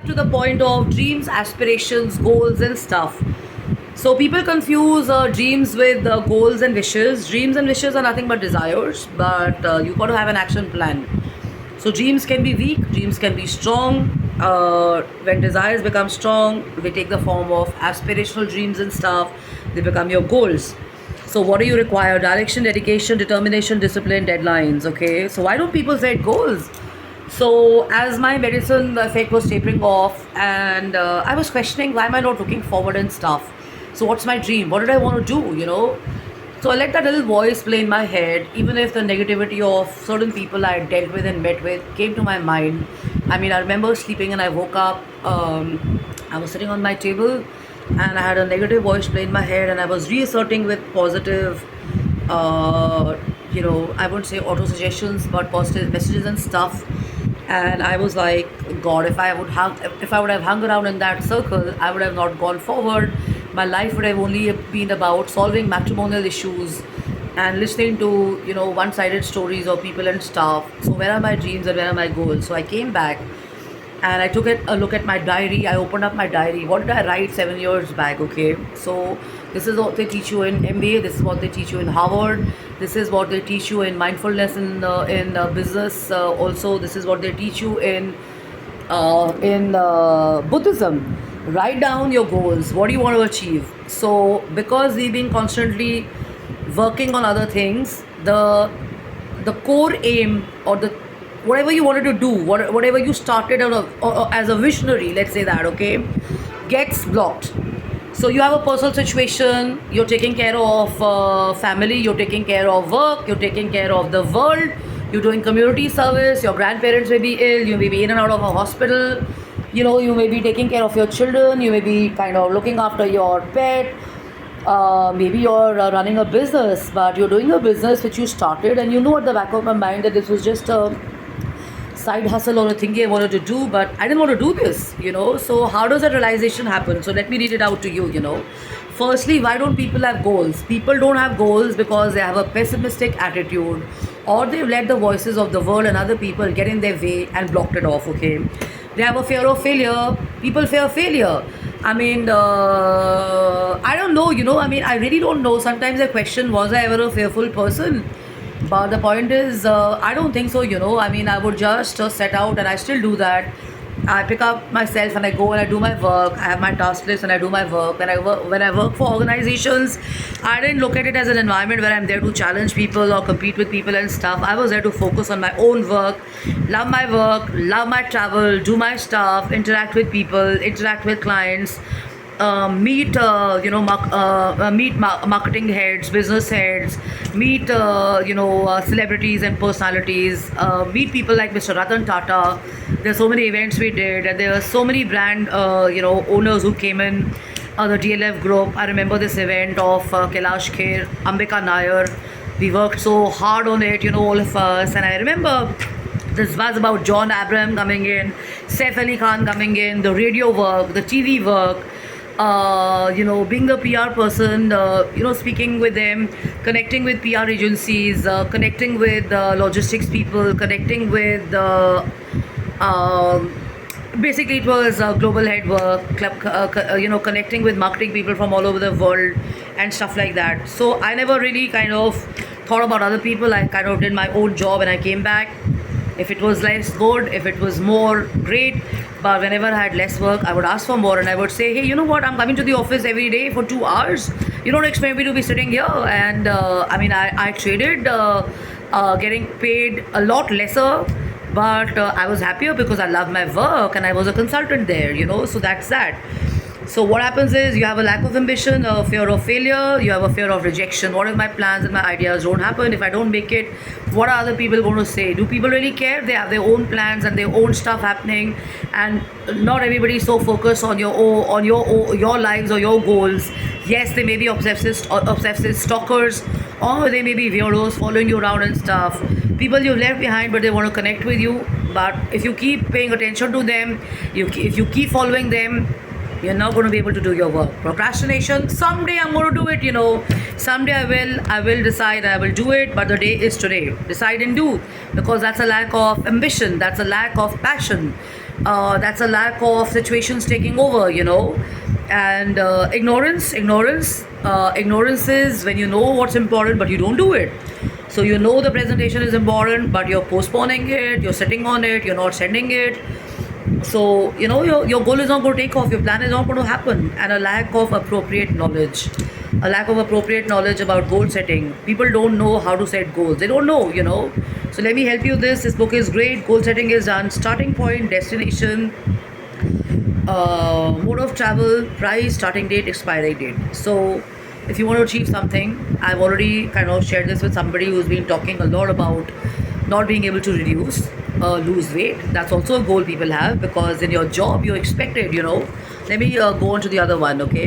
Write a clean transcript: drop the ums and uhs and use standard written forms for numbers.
To the point of dreams, aspirations, goals, and stuff. So people confuse dreams with goals and wishes. Dreams and wishes are nothing but desires, but you got to have an action plan. So dreams can be weak, dreams can be strong. When desires become strong, they take the form of aspirational dreams and stuff. They become your goals. So what do you require? Direction, dedication, determination, discipline, deadlines. Okay. So why don't people set goals? So as my medicine effect was tapering off, and I was questioning why am I not looking forward and stuff. So what's my dream? What did I want to do? So I let that little voice play in my head, even if the negativity of certain people I had dealt with and met with came to my mind. I mean, I remember sleeping and I woke up. I was sitting on my table and I had a negative voice play in my head, and I was reasserting with positive, I wouldn't say auto suggestions, but positive messages and stuff. And I was like, God, if I would have hung around in that circle, I would have not gone forward. My life would have only been about solving matrimonial issues and listening to one-sided stories of people and stuff. So where are my dreams and where are my goals? So I came back and I took a look at my diary. I opened up my diary. What did I write 7 years back? Okay, so this is what they teach you in MBA. This is what they teach you in Harvard. This is what they teach you in mindfulness in business. Also, this is what they teach you in Buddhism. Write down your goals. What do you want to achieve? So because we've been constantly working on other things, the core aim, or the whatever you wanted to do, whatever you started out of or as a visionary, let's say that, okay, gets blocked. So you have a personal situation, you're taking care of family, you're taking care of work, you're taking care of the world, you're doing community service, your grandparents may be ill, you may be in and out of a hospital, you may be taking care of your children, you may be kind of looking after your pet. Maybe you're running a business, but you're doing a business which you started, and you know at the back of my mind that this was just a side hustle or a thingy I wanted to do, but I didn't want to do this. So how does that realization happen? So let me read it out to you. Firstly, why don't people have goals? People don't have goals because they have a pessimistic attitude, or they've let the voices of the world and other people get in their way and blocked it off, okay? They have a fear of failure. People fear failure. I mean, I don't know. I mean, I really don't know. Sometimes I question, was I ever a fearful person? But the point is, I don't think so. I mean, I would just set out, and I still do that. I pick up myself and I go and I do my work. I have my task list and I do my work. When I work for organizations, I didn't look at it as an environment where I'm there to challenge people or compete with people and stuff. I was there to focus on my own work, love my work, love my travel, do my stuff, interact with people, interact with clients, meet marketing heads, business heads, meet celebrities and personalities, meet people like Mr. Ratan Tata. There's so many events we did, and there were so many brand owners who came in. The DLF group. I remember this event of Kailash Kher, Ambika Nair. We worked so hard on it, all of us, and I remember this was about John Abraham coming in, Saif Ali Khan coming in, the radio work, the TV work, being a PR person, speaking with them, connecting with PR agencies, connecting with logistics people, connecting with basically it was global head work, connecting with marketing people from all over the world and stuff like that. So I never really kind of thought about other people. I kind of did my own job and I came back. If it was less, good. If it was more, great. But whenever I had less work, I would ask for more, and I would say, hey, you know what, I'm coming to the office every day for 2 hours. You don't expect me to be sitting here. And I traded getting paid a lot lesser, but I was happier because I love my work and I was a consultant there. So that's that. So what happens is you have a lack of ambition, a fear of failure, you have a fear of rejection. What if my plans and my ideas don't happen? If I don't make it, what are other people going to say? Do people really care? They have their own plans and their own stuff happening, and not everybody is so focused on your lives or your goals. Yes, they may be obsessive stalkers, or they may be weirdos following you around and stuff. People you left behind, but they want to connect with you. But if you keep paying attention to them, if you keep following them, you're not going to be able to do your work. Procrastination, someday I'm going to do it. Someday I will decide, I will do it, but the day is today. Decide and do, because that's a lack of ambition, that's a lack of passion. That's a lack of situations taking over, and ignorance is when you know what's important but you don't do it. So you know the presentation is important but you're postponing it, you're sitting on it, you're not sending it. So your goal is not going to take off, your plan is not going to happen. And a lack of appropriate knowledge, about goal setting. People don't know how to set goals, they don't know. So let me help you. This book is great. Goal setting is done: starting point, destination, mode of travel, price, starting date, expiry date. So if you want to achieve something, I've already kind of shared this with somebody who's been talking a lot about not being able to lose weight. That's also a goal people have, because in your job you're expected. Let me go on to the other one. Okay,